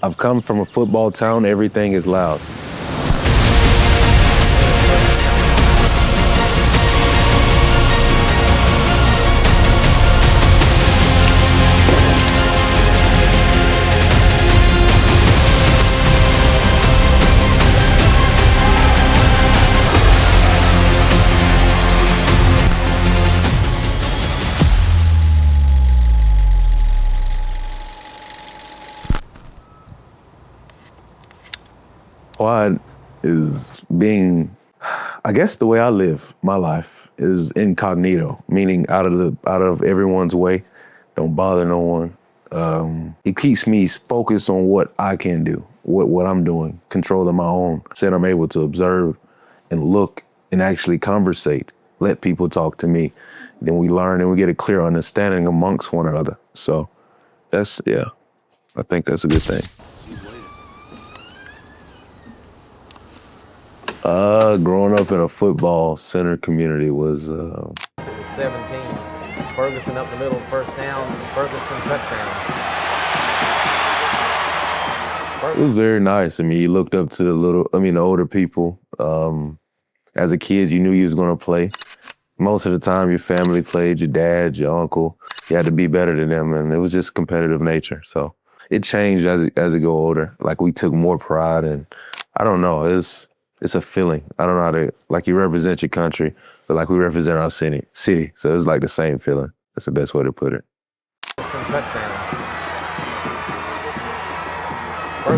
I've come from a football town, everything is loud. Pride is being, I guess the way I live my life is incognito, meaning out of everyone's way, don't bother no one. It keeps me focused on what I can do, what I'm doing, controlling my own. Said I'm able to observe and look and actually conversate, let people talk to me. Then we learn and we get a clear understanding amongst one another. So I think that's a good thing. Growing up in a football center community was... 17. Ferguson up the middle, first down, Ferguson touchdown. It was very nice. I mean, you looked up to the older people. As a kid, you knew you was gonna play. Most of the time, your family played, your dad, your uncle. You had to be better than them, and it was just competitive nature. So it changed as it go older. Like, we took more pride, and I don't know, it's a feeling. I don't know how to, like, you represent your country, but like we represent our city. So it's like the same feeling. That's the best way to put it. Some touchdown.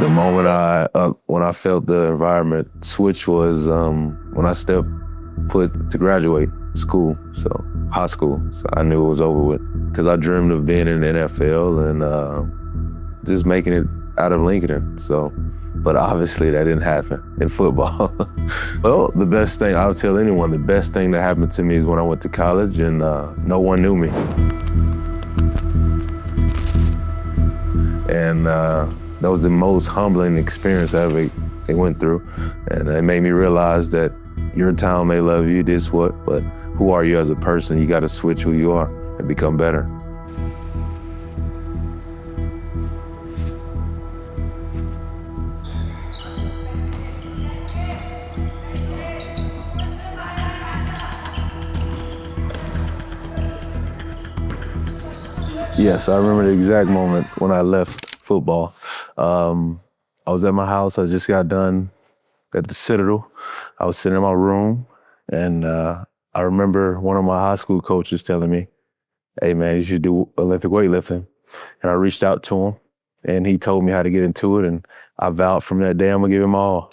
The moment when I felt the environment switch was when I stepped foot to graduate school, so high school. So I knew it was over with, because I dreamed of being in the NFL and just making it out of Lincoln. So, but obviously that didn't happen in football. Well, the best thing, I'll tell anyone, the best thing that happened to me is when I went to college and no one knew me. And that was the most humbling experience I ever went through. And it made me realize that your town may love you, but who are you as a person? You gotta switch who you are and become better. Yes, I remember the exact moment when I left football. I was at my house. I just got done at the Citadel. I was sitting in my room, and I remember one of my high school coaches telling me, "Hey, man, you should do Olympic weightlifting." And I reached out to him, and he told me how to get into it, and I vowed from that day I'm gonna give him my all.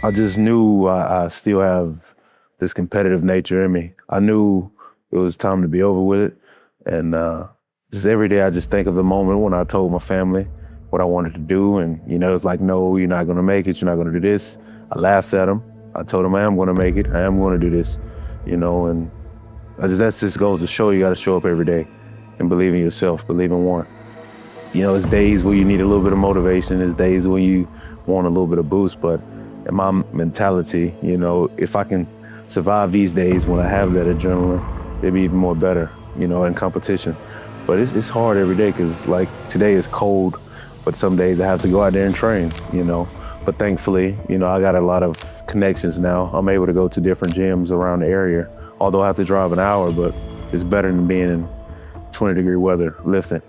I just knew I still have this competitive nature in me. I knew it was time to be over with it. And just every day I just think of the moment when I told my family what I wanted to do. And, it's like, no, you're not gonna make it. You're not gonna do this. I laughed at them. I told them I am gonna make it. I am gonna do this, and that just goes to show you gotta show up every day and believe in yourself, believe in one. It's days where you need a little bit of motivation. There's days when you want a little bit of boost, but in my mentality, if I can survive these days when I have that adrenaline, it'd be even more better, in competition. But it's hard every day, because like today is cold, but some days I have to go out there and train, But thankfully, I got a lot of connections now. I'm able to go to different gyms around the area, although I have to drive an hour, but it's better than being in 20-degree weather lifting.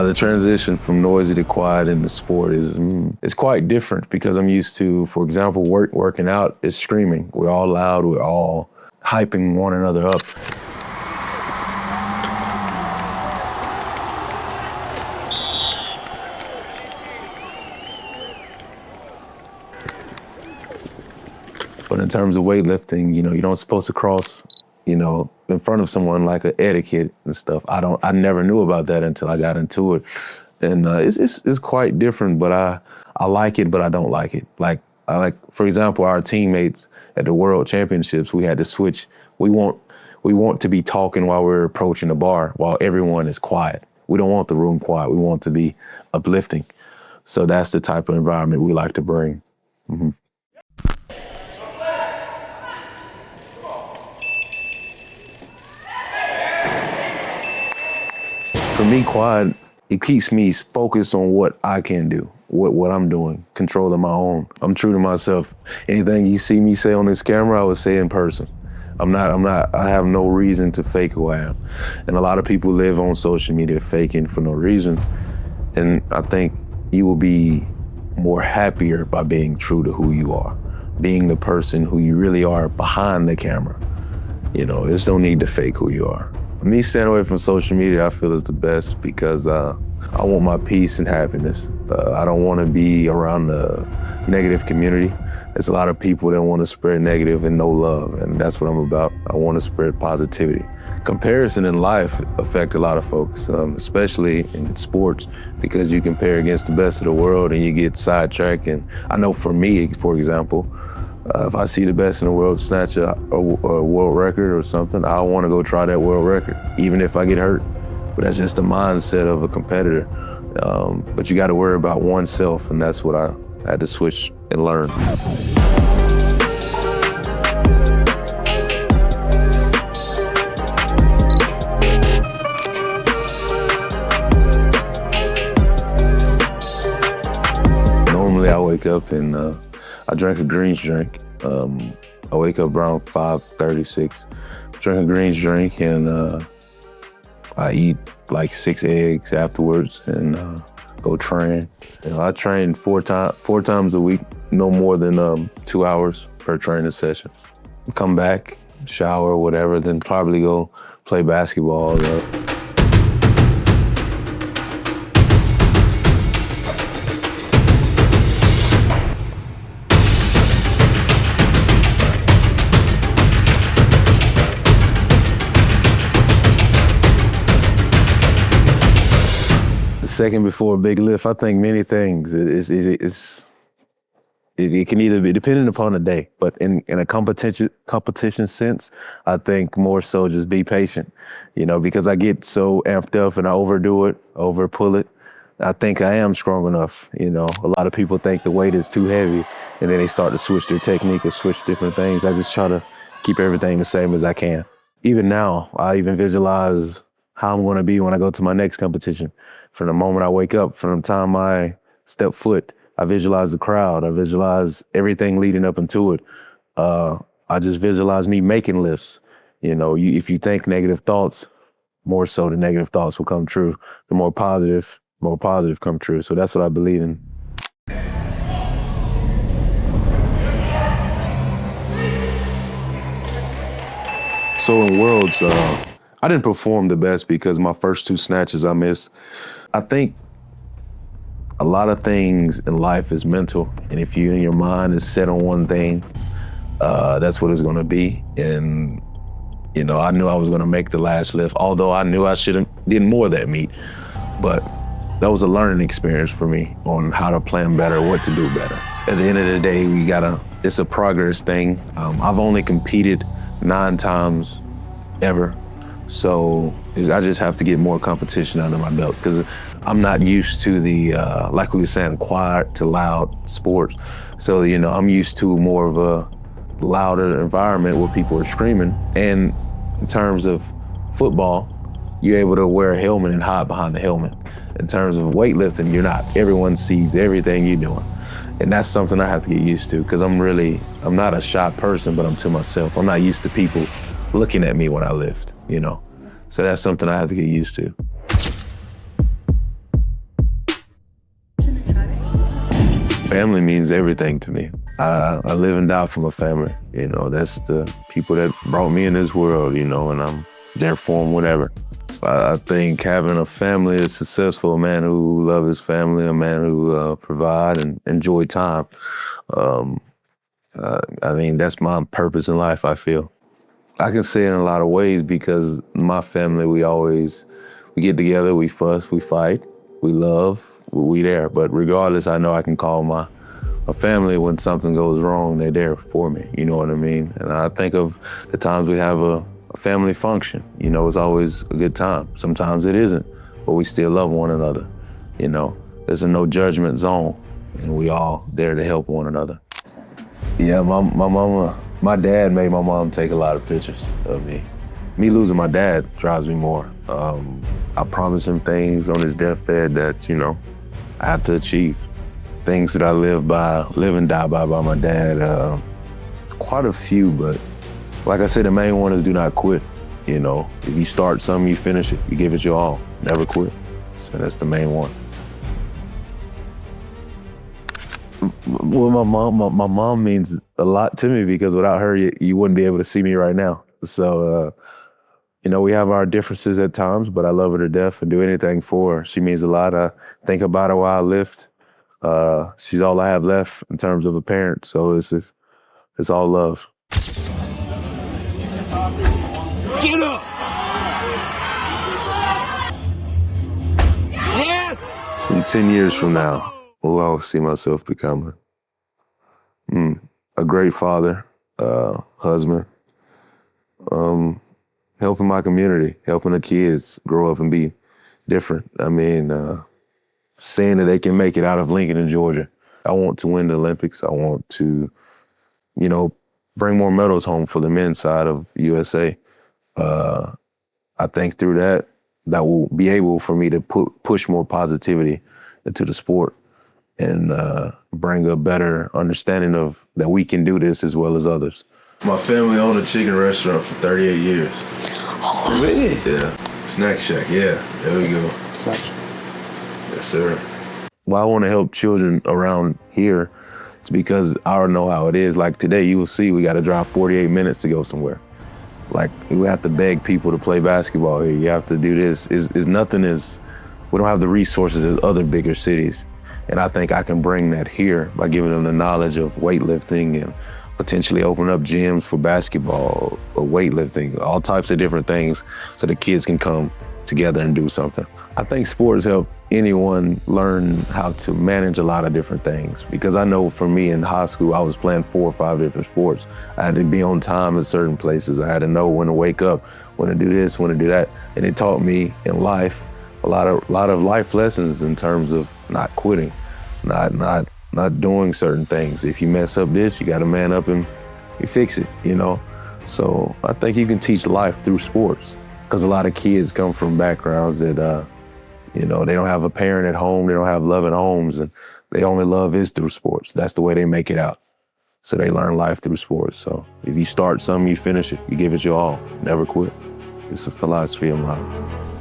The transition from noisy to quiet in the sport is quite different, because I'm used to, for example, working out is screaming. We're all loud, we're all hyping one another up. But in terms of weightlifting, you don't supposed to cross, in front of someone like an etiquette and stuff. I never knew about that until I got into it. And it's quite different, but I like it, but I don't like it. For example, our teammates at the World Championships, we had to switch. We want to be talking while we're approaching the bar, while everyone is quiet. We don't want the room quiet. We want to be uplifting. So that's the type of environment we like to bring. Mm-hmm. For me, quiet, it keeps me focused on what I can do, what I'm doing, controlling my own. I'm true to myself. Anything you see me say on this camera, I would say in person. I have no reason to fake who I am. And a lot of people live on social media faking for no reason. And I think you will be more happier by being true to who you are, being the person who you really are behind the camera. You know, there's no need to fake who you are. Me staying away from social media, I feel is the best because I want my peace and happiness. I don't want to be around the negative community. There's a lot of people that want to spread negative and no love, and that's what I'm about. I want to spread positivity. Comparison in life affects a lot of folks, especially in sports, because you compare against the best of the world and you get sidetracked. And I know for me, for example, if I see the best in the world snatch a world record or something, I want to go try that world record, even if I get hurt. But that's just the mindset of a competitor. But you got to worry about oneself, and that's what I had to switch and learn. Normally I wake up and I drink a greens drink. I wake up around 5:36, drink a greens drink, and I eat like 6 eggs afterwards and go train. You know, I train four times a week, no more than 2 hours per training session. Come back, shower, whatever, then probably go play basketball. Second before a big lift, I think many things. It can either be dependent upon the day, but in a competition sense, I think more so just be patient, you know, because I get so amped up and I overdo it, pull it. I think I am strong enough, you know. A lot of people think the weight is too heavy and then they start to switch their technique or switch different things. I just try to keep everything the same as I can. Even now, I even visualize how I'm going to be when I go to my next competition. From the moment I wake up, from the time I step foot, I visualize the crowd. I visualize everything leading up into it. I just visualize me making lifts. You know, if you think negative thoughts, more so the negative thoughts will come true. The more positive come true. So that's what I believe in. So in Worlds, I didn't perform the best because my first 2 snatches I missed. I think a lot of things in life is mental, and if you in your mind is set on one thing, that's what it's gonna be. And you know, I knew I was gonna make the last lift, although I knew I should have did more of that meet. But that was a learning experience for me on how to plan better, what to do better. At the end of the day, it's a progress thing. I've only competed 9 times ever. So I just have to get more competition under my belt because I'm not used to the, like we were saying, quiet to loud sports. So, you know, I'm used to more of a louder environment where people are screaming. And in terms of football, you're able to wear a helmet and hide behind the helmet. In terms of weightlifting, you're not. Everyone sees everything you're doing. And that's something I have to get used to because I'm not a shy person, but I'm to myself. I'm not used to people looking at me when I lift, you know? So that's something I have to get used to. Family means everything to me. I live and die for my family, you know? That's the people that brought me in this world, you know, and I'm there for them, whatever. I think having a family is successful, a man who loves his family, a man who provide and enjoy time. I mean, that's my purpose in life, I feel. I can say it in a lot of ways because my family, we get together, we fuss, we fight, we love, we there. But regardless, I know I can call my family when something goes wrong. They're there for me, you know what I mean? And I think of the times we have a family function. You know, it's always a good time. Sometimes it isn't, but we still love one another. You know, there's a no judgment zone, and we all there to help one another. Yeah, my dad made my mom take a lot of pictures of me. Me losing my dad drives me more. I promised him things on his deathbed that, you know, I have to achieve. Things that I live and die by my dad. Quite a few, but like I said, the main one is do not quit. You know, if you start something, you finish it. You give it your all. Never quit. So that's the main one. Well, my mom means a lot to me because without her, you wouldn't be able to see me right now. So, you know, we have our differences at times, but I love her to death and do anything for her. She means a lot. I think about her while I lift. She's all I have left in terms of a parent. So it's all love. Get up! Yes! In 10 years from now, who I will see myself becoming? A great father, husband, helping my community, helping the kids grow up and be different. I mean, saying that they can make it out of Lincoln in Georgia. I want to win the Olympics. I want to, you know, bring more medals home for the men's side of USA. I think through that will be able for me to push more positivity into the sport and bring a better understanding of that we can do this as well as others. My family owned a chicken restaurant for 38 years. Oh, really? Yeah, Snack Shack, yeah, there we go. Snack. Yes, sir. Well, I want to help children around here. It's because I don't know how it is. Like today, you will see we got to drive 48 minutes to go somewhere. Like we have to beg people to play basketball here. You have to do this. We don't have the resources as other bigger cities. And I think I can bring that here by giving them the knowledge of weightlifting and potentially open up gyms for basketball or weightlifting, all types of different things so the kids can come together and do something. I think sports help anyone learn how to manage a lot of different things because I know for me in high school, I was playing 4 or 5 different sports. I had to be on time at certain places. I had to know when to wake up, when to do this, when to do that. And it taught me in life a lot of life lessons in terms of not quitting, not doing certain things. If you mess up this, you got to man up and you fix it, you know? So I think you can teach life through sports because a lot of kids come from backgrounds that, you know, they don't have a parent at home, they don't have loving homes, and they only love is through sports. That's the way they make it out. So they learn life through sports. So if you start something, you finish it, you give it your all, never quit. It's a philosophy of mine.